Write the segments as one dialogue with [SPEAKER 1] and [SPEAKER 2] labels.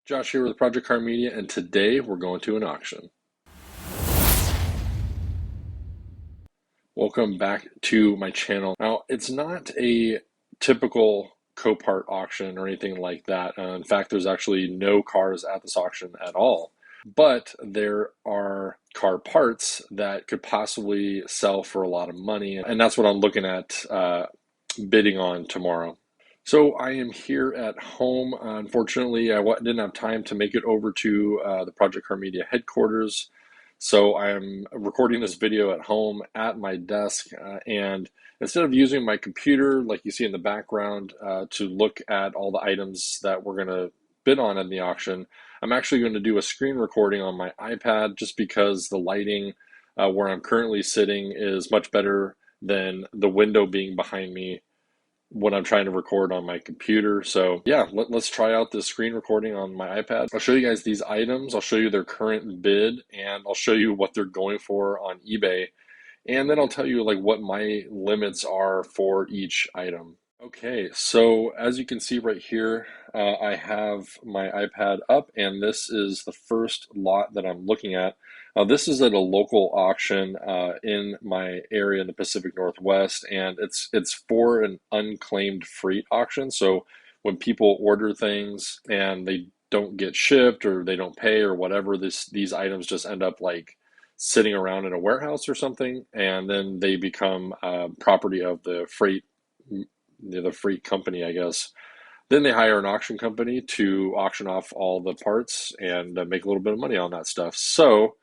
[SPEAKER 1] Josh here with Project Car Media, and today we're going to an auction. Welcome back to my channel. Now, it's not a typical Copart auction or anything like that. In fact, there's actually no cars at this auction at all. But there are car parts that could possibly sell for a lot of money, and that's what I'm looking at bidding on tomorrow. So I am here at home. Unfortunately, I didn't have time to make it over to the Project Car Media headquarters. So I am recording this video at home at my desk. And instead of using my computer, like you see in the background, to look at all the items that we're going to bid on in the auction, I'm actually going to do a screen recording on my iPad just because the lighting where I'm currently sitting is much better than the window being behind me when I'm trying to record on my computer. So yeah, let's try out this screen recording on my iPad. I'll show you guys these items. I'll show you their current bid, and I'll show you what they're going for on eBay. And then I'll tell you like what my limits are for each item. Okay, so as you can see right here, I have my iPad up, and this is the first lot that I'm looking at. This is at a local auction in my area in the Pacific Northwest, and it's for an unclaimed freight auction. So when people order things and they don't get shipped or they don't pay or whatever, these items just end up like sitting around in a warehouse or something, and then they become property of the freight company, I guess. Then they hire an auction company to auction off all the parts and make a little bit of money on that stuff. So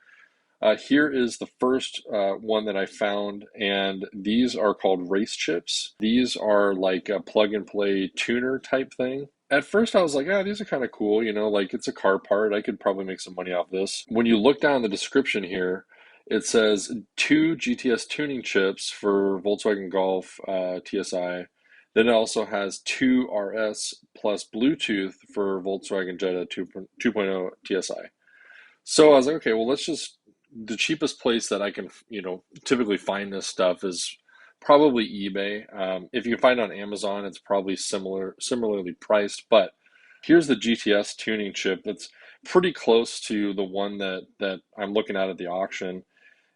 [SPEAKER 1] here is the first one that I found, and these are called race chips. These are like a plug and play tuner type thing. At first I was like, these are kind of cool, like it's a car part. I could probably make some money off this. When you look down the description here, it says 2 GTS tuning chips for Volkswagen Golf TSI. Then it also has 2 RS plus Bluetooth for Volkswagen Jetta 2.0 TSI. So I was like, okay, well, the cheapest place that I can, typically find this stuff is probably eBay. If you can find it on Amazon, it's probably similarly priced. But here's the GTS tuning chip that's pretty close to the one that I'm looking at the auction.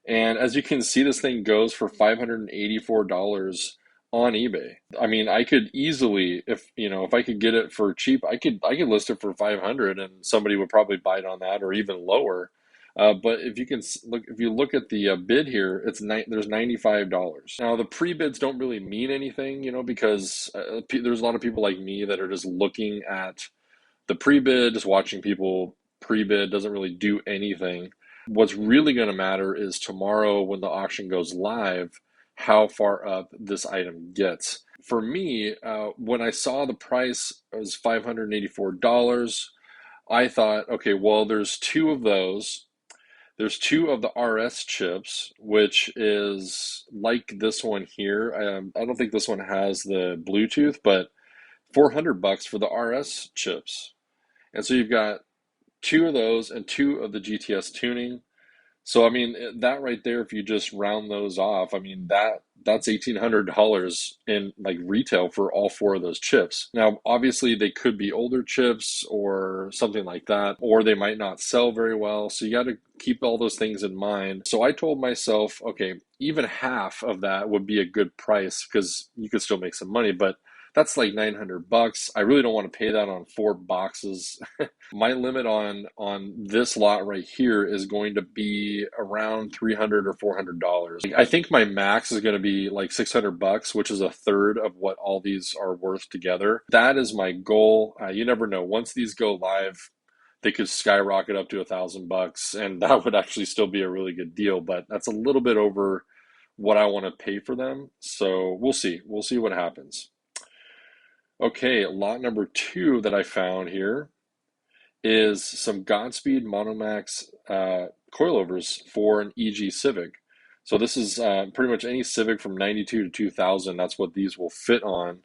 [SPEAKER 1] And as you can see, this thing goes for $584 on eBay. I mean, I could easily, if I could get it for cheap, I could list it for 500 and somebody would probably buy it on that or even lower. But if you look at the bid here, there's $95. Now the pre-bids don't really mean anything, because there's a lot of people like me that are just looking at the pre-bid, just watching people pre-bid doesn't really do anything. What's really going to matter is tomorrow when the auction goes live, how far up this item gets. For me, when I saw the price was $584, I thought, okay, well, there's 2 of those. There's 2 of the RS chips, which is like this one here. I don't think this one has the Bluetooth, but $400 for the RS chips. And so you've got 2 of those and 2 of the GTS tuning. So I mean that right there, if you just round those off, I mean that's $1,800 in like retail for all 4 of those chips. Now obviously they could be older chips or something like that, or they might not sell very well. So you got to keep all those things in mind. So I told myself, okay, even half of that would be a good price because you could still make some money, but that's like $900. I really don't want to pay that on 4 boxes. My limit on this lot right here is going to be around $300 or $400. I think my max is going to be like $600, which is a third of what all these are worth together. That is my goal. You never know. Once these go live, they could skyrocket up to $1,000, and that would actually still be a really good deal. But that's a little bit over what I want to pay for them. So we'll see. We'll see what happens. Okay, lot number 2 that I found here is some Godspeed Monomax coilovers for an EG Civic. So this is pretty much any Civic from 92 to 2000. That's what these will fit on.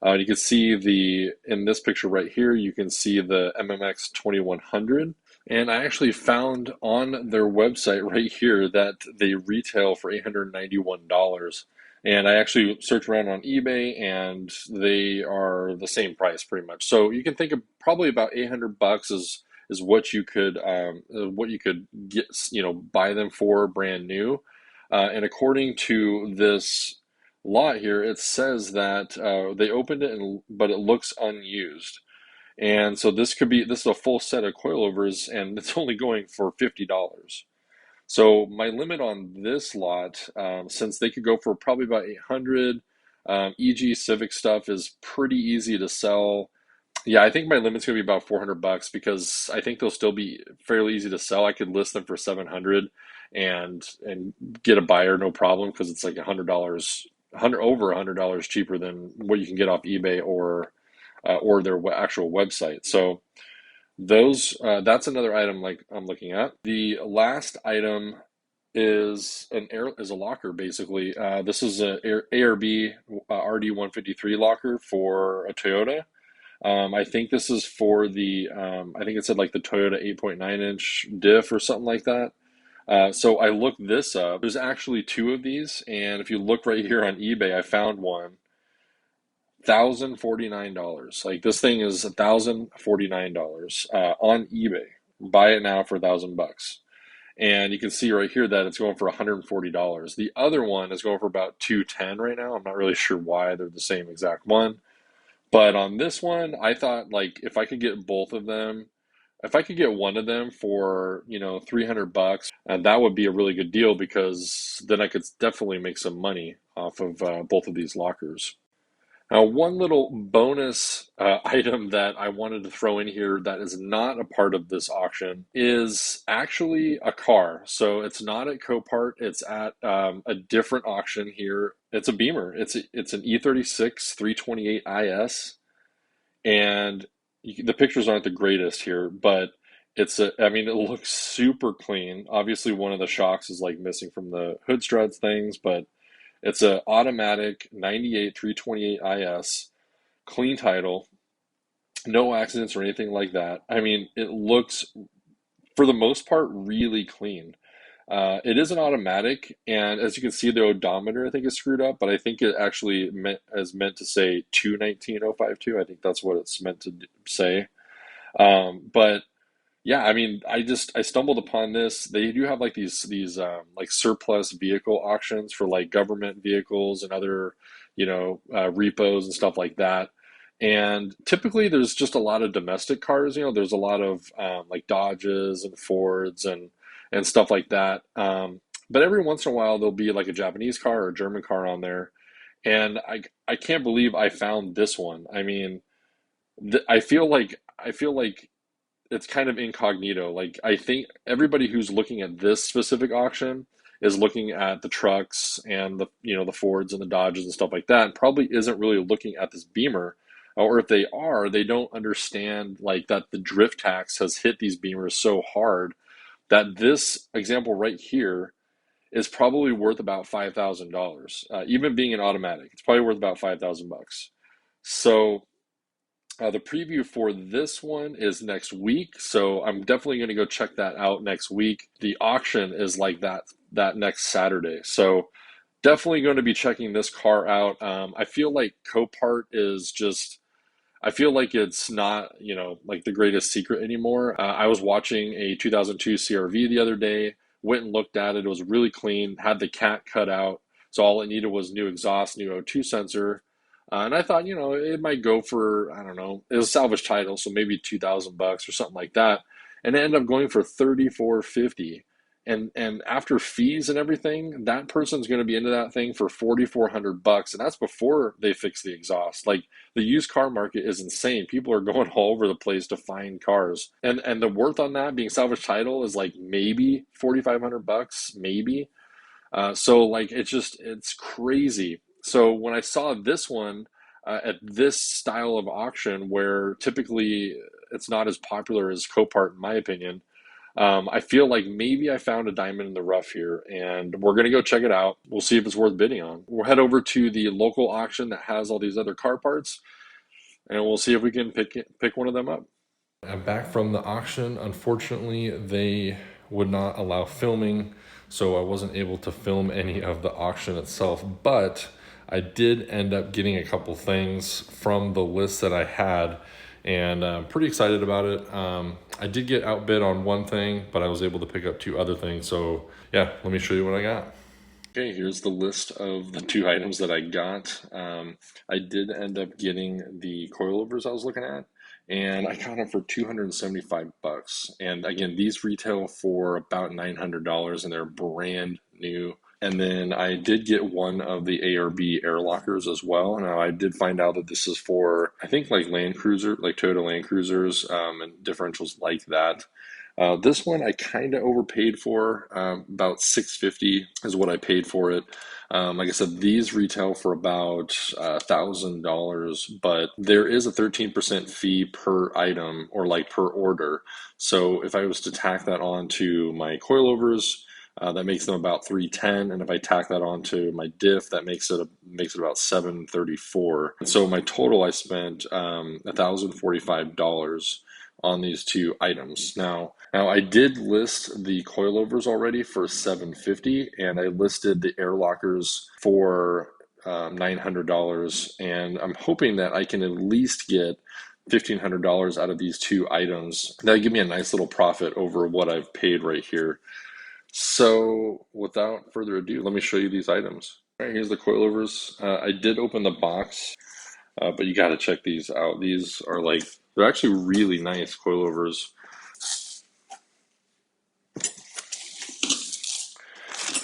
[SPEAKER 1] You can see in this picture right here, you can see the MMX 2100. And I actually found on their website right here that they retail for $891. And I actually searched around on eBay and they are the same price pretty much. So you can think of probably about $800 is is what you could get, buy them for brand new. And according to this lot here, it says that they opened it, but it looks unused. And so this is a full set of coilovers, and it's only going for $50. So my limit on this lot, since they could go for probably about 800, e.g. Civic stuff is pretty easy to sell. Yeah, I think my limit's gonna be about $400 because I think they'll still be fairly easy to sell. I could list them for 700 and get a buyer no problem because it's like $100, over $100 cheaper than what you can get off eBay or their actual website. So that's another item like I'm looking at. The last item is a locker basically. This is a ARB RD153 locker for a Toyota. I think this is for I think it said like the Toyota 8.9-inch diff or something like that. So I looked this up. There's actually two of these, and if you look right here on eBay, I found one. $1,049. Like this thing is $1,049 on eBay. Buy it now for $1,000. And you can see right here that it's going for $140. The other one is going for about $210 right now. I'm not really sure why they're the same exact one. But on this one, I thought like if I could get both of them, if I could get one of them for, $300, that would be a really good deal because then I could definitely make some money off of both of these lockers. Now, one little bonus item that I wanted to throw in here that is not a part of this auction is actually a car. So it's not at Copart. It's at a different auction here. It's a Beamer. It's an E36 328 IS, and the pictures aren't the greatest here, but I mean, it looks super clean. Obviously, one of the shocks is like missing from the hood struts things, but it's a automatic 98 328 IS, clean title, no accidents or anything like that. I mean, it looks, for the most part, really clean. It is an automatic, and as you can see, the odometer I think is screwed up, but I think it actually is meant to say 219052. I think that's what it's meant to say. But yeah, I mean, I stumbled upon this. They do have like these like surplus vehicle auctions for like government vehicles and other, repos and stuff like that. And typically there's just a lot of domestic cars, there's a lot of like Dodges and Fords and stuff like that. But every once in a while there'll be like a Japanese car or a German car on there. And I can't believe I found this one. I mean, I feel like it's kind of incognito. Like I think everybody who's looking at this specific auction is looking at the trucks and the Fords and the Dodges and stuff like that, and probably isn't really looking at this Beamer. Or if they are, they don't understand like that the drift tax has hit these Beamers so hard that this example right here is probably worth about $5,000. Even being an automatic, it's probably worth about $5,000. So the preview for this one is next week, so I'm definitely going to go check that out next week. The auction is like that next Saturday, so definitely going to be checking this car out. I feel like Copart is just, I feel like it's not, like the greatest secret anymore. I was watching a 2002 CRV the other day, went and looked at it. It was really clean, had the cat cut out, so all it needed was new exhaust, new O2 sensor. And I thought, it might go for, I don't know, it was a salvage title, so maybe $2,000 or something like that. And it ended up going for $3,450. And after fees and everything, that person's going to be into that thing for $4,400, and that's before they fix the exhaust. Like the used car market is insane. People are going all over the place to find cars, and the worth on that being salvage title is like maybe $4,500, maybe. So like it's crazy. So when I saw this one at this style of auction, where typically it's not as popular as Copart, in my opinion, I feel like maybe I found a diamond in the rough here, and we're gonna go check it out. We'll see if it's worth bidding on. We'll head over to the local auction that has all these other car parts, and we'll see if we can pick one of them up. I'm back from the auction. Unfortunately, they would not allow filming, so I wasn't able to film any of the auction itself, but I did end up getting a couple things from the list that I had, and I'm pretty excited about it. I did get outbid on one thing, but I was able to pick up two other things. So yeah, let me show you what I got. Okay, here's the list of the two items that I got. I did end up getting the coilovers I was looking at, and I got them for 275 bucks. And again, these retail for about $900, and they're brand new. And then I did get one of the ARB air lockers as well. Now I did find out that this is for, I think, like Land Cruiser, like Toyota Land Cruisers, and differentials like that. This one I kind of overpaid for. About $650 is what I paid for it. Like I said, these retail for about $1,000, but there is a 13% fee per item, or like per order. So if I was to tack that on to my coilovers, that makes them about 310, and if I tack that onto my diff, that makes it about 734. And so my total, I spent $1,045 on these two items. Now I did list the coilovers already for 750, and I listed the air lockers for $900, and I'm hoping that I can at least get $1,500 out of these two items. That'll give me a nice little profit over what I've paid right here. So without further ado, let me show you these items. All right, here's the coilovers. I did open the box, but you got to check these out. These are like, they're actually really nice coilovers.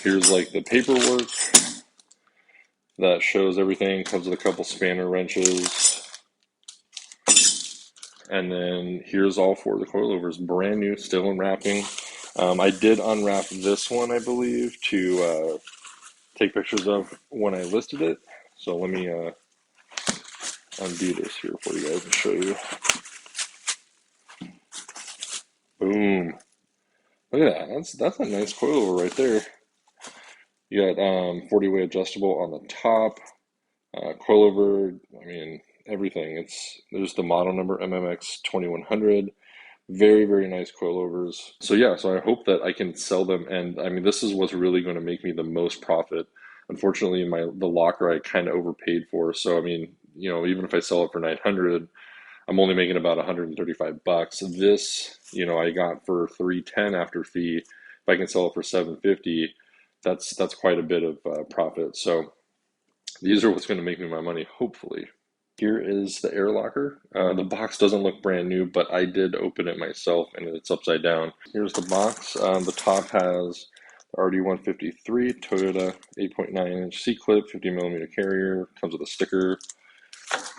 [SPEAKER 1] Here's like the paperwork that shows everything. Comes with a couple spanner wrenches. And then here's all four of the coilovers, brand new, still in wrapping. I did unwrap this one, I believe, to take pictures of when I listed it. So let me undo this here for you guys and show you. Boom. Look at that. That's a nice coilover right there. You got 40-way adjustable on the top. Coilover, I mean, everything. There's the model number, MMX 2100. Very, very nice coilovers. So yeah, so I hope that I can sell them, and I mean, this is what's really going to make me the most profit. Unfortunately, the locker I kind of overpaid for. So I mean, even if I sell it for 900, I'm only making about 135 bucks. This, I got for 310 after fee. If I can sell it for 750, that's quite a bit of profit. So these are what's going to make me my money, hopefully. Here is the air locker. The box doesn't look brand new, but I did open it myself, and it's upside down. Here's the box. The top has RD153 Toyota 8.9-inch C-clip, 50-millimeter carrier. Comes with a sticker.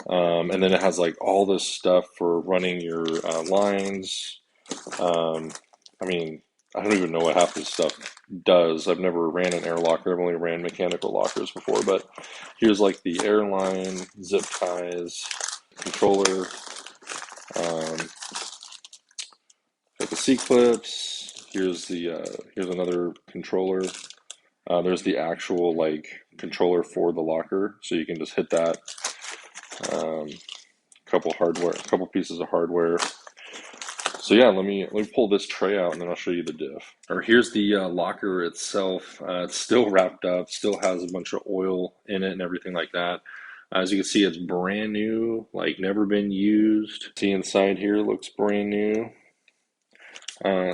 [SPEAKER 1] And then it has like all this stuff for running your lines. I mean, I don't even know what half this stuff does. I've never ran an air locker. I've only ran mechanical lockers before, but here's like the airline, zip ties, controller, got the C-clips. Here's another controller. There's the actual like controller for the locker, so you can just hit that. Couple pieces of hardware. So yeah, let me pull this tray out, and then I'll show you the diff. Or here's the locker itself. It's still wrapped up, still has a bunch of oil in it and everything like that. As you can see, it's brand new, like never been used. See inside here, looks brand new.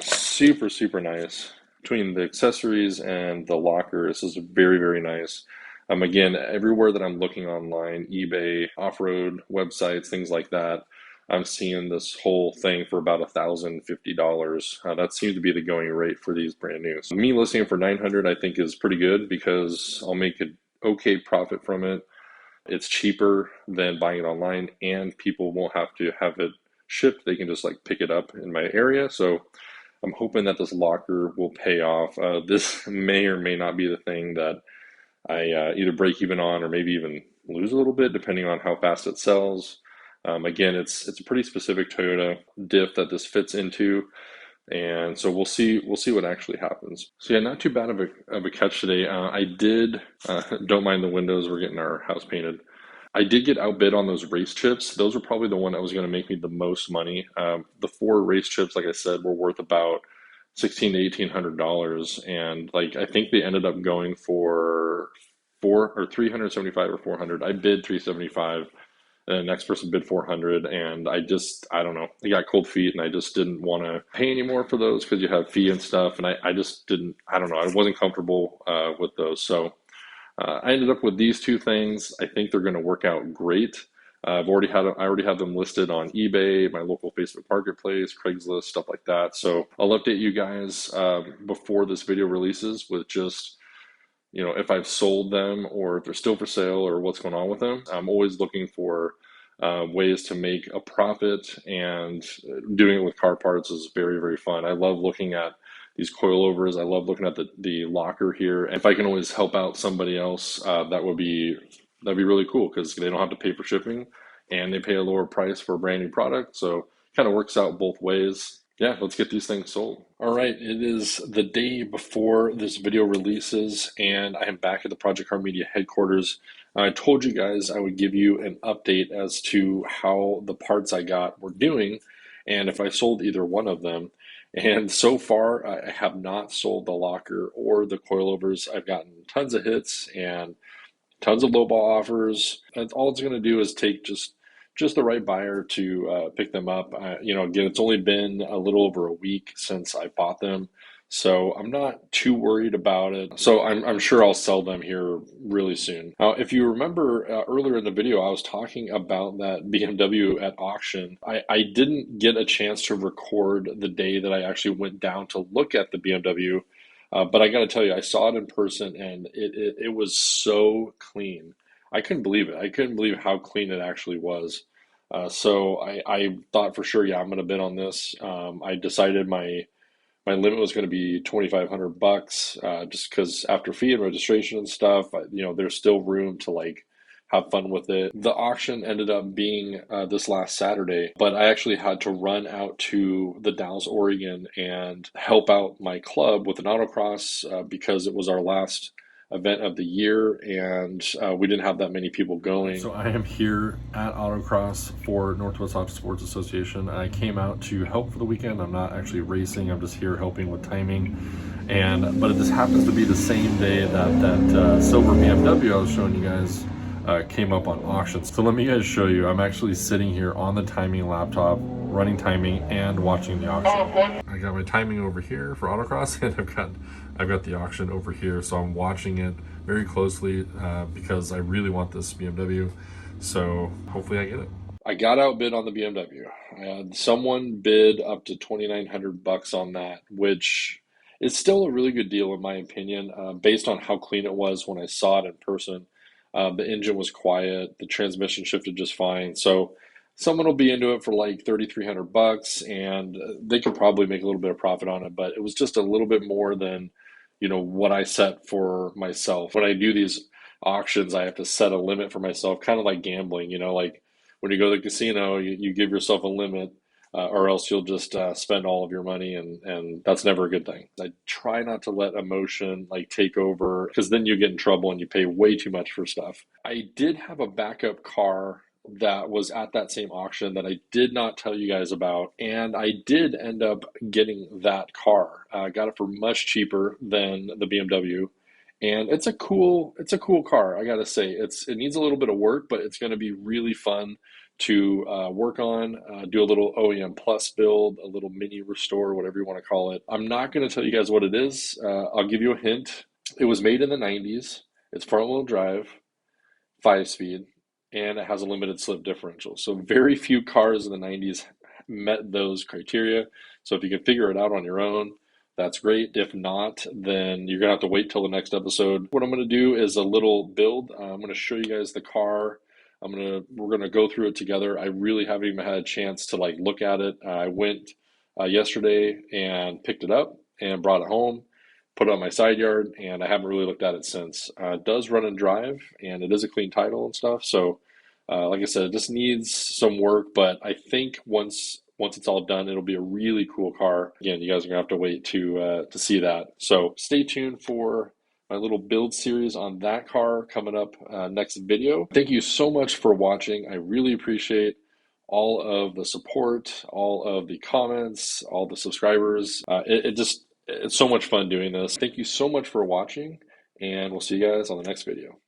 [SPEAKER 1] Super, super nice. Between the accessories and the locker, this is very, very nice. Again, everywhere that I'm looking online, eBay, off-road websites, things like that, I'm seeing this whole thing for about $1,050. That seems to be the going rate for these brand new. So me listing for 900, I think, is pretty good because I'll make an okay profit from it. It's cheaper than buying it online, and people won't have to have it shipped. They can just like pick it up in my area. So I'm hoping that this locker will pay off. This may or may not be the thing that I either break even on, or maybe even lose a little bit depending on how fast it sells. Again, it's a pretty specific Toyota diff that this fits into, and so we'll see what actually happens. So yeah, not too bad of a catch today. I did don't mind the windows. We're getting our house painted. I did get outbid on those race chips. Those were probably the one that was going to make me the most money. The four race chips, like I said, were worth about $1,600 to $1,800, and like I think they ended up going for 375 or 400. I bid 375, and the next person bid 400, and I don't know, I got cold feet, and I just didn't want to pay anymore for those because you have fee and stuff, and I just didn't, I don't know, I wasn't comfortable with those. So I ended up with these two things. I think they're going to work out great. I already have them listed on eBay, my local Facebook Marketplace, Craigslist, stuff like that. So I'll update you guys before this video releases with just, if I've sold them or if they're still for sale or what's going on with them. I'm always looking for ways to make a profit, and doing it with car parts is very, very fun. I love looking at these coilovers. I love looking at the locker here. And if I can always help out somebody else, that'd be really cool, because they don't have to pay for shipping and they pay a lower price for a brand new product. So it kind of works out both ways. Yeah, let's get these things sold. All right, it is the day before this video releases, and I am back at the Project Car Media headquarters. I told you guys I would give you an update as to how the parts I got were doing, and if I sold either one of them. And so far, I have not sold the locker or the coilovers. I've gotten tons of hits and tons of lowball offers. And all it's going to do is take just the right buyer to pick them up. Again, it's only been a little over a week since I bought them, so I'm not too worried about it. So I'm sure I'll sell them here really soon. Now, if you remember earlier in the video, I was talking about that BMW at auction. I didn't get a chance to record the day that I actually went down to look at the BMW. But I got to tell you, I saw it in person, and it was so clean. I couldn't believe it. I couldn't believe how clean it actually was. So I thought for sure, yeah, I'm going to bid on this. I decided my limit was going to be $2,500, just because after fee and registration and stuff, there's still room to like have fun with it. The auction ended up being this last Saturday, but I actually had to run out to the Dalles, Oregon, and help out my club with an autocross because it was our last event of the year, and we didn't have that many people going. So I am here at autocross for Northwest Auto Sports Association. I came out to help for the weekend. I'm not actually racing. I'm just here helping with timing. But this happens to be the same day that silver BMW I was showing you guys came up on auction. So let me guys show you. I'm actually sitting here on the timing laptop, running timing and watching the auction. I got my timing over here for autocross, and I've got the auction over here. So I'm watching it very closely because I really want this BMW. So hopefully I get it. I got outbid on the BMW. Someone bid up to $2,900 on that, which is still a really good deal in my opinion, based on how clean it was when I saw it in person. The engine was quiet. The transmission shifted just fine. So someone will be into it for like $3,300, and they could probably make a little bit of profit on it. But it was just a little bit more than, what I set for myself. When I do these auctions, I have to set a limit for myself, kind of like gambling. Like when you go to the casino, you give yourself a limit. Or else you'll just spend all of your money, and that's never a good thing. I try not to let emotion like take over, because then you get in trouble and you pay way too much for stuff. I did have a backup car that was at that same auction that I did not tell you guys about, and I did end up getting that car. I got it for much cheaper than the BMW. And it's a cool car. I gotta say, it needs a little bit of work, but it's going to be really fun to work on, do a little OEM Plus build, a little mini restore, whatever you want to call it. I'm not going to tell you guys what it is. I'll give you a hint. It was made in the 90s. It's front-wheel drive, 5-speed, and it has a limited slip differential. So very few cars in the 90s met those criteria. So if you can figure it out on your own, that's great. If not, then you're going to have to wait till the next episode. What I'm going to do is a little build. I'm going to show you guys the car. We're gonna go through it together. I really haven't even had a chance to like look at it. I went yesterday and picked it up and brought it home, put it on my side yard, and I haven't really looked at it since. It does run and drive, and it is a clean title and stuff. So, like I said, it just needs some work. But I think once it's all done, it'll be a really cool car. Again, you guys are gonna have to wait to see that. So stay tuned for my little build series on that car coming up next video. Thank you so much for watching. I really appreciate all of the support, all of the comments, all the subscribers. It's so much fun doing this. Thank you so much for watching, and we'll see you guys on the next video.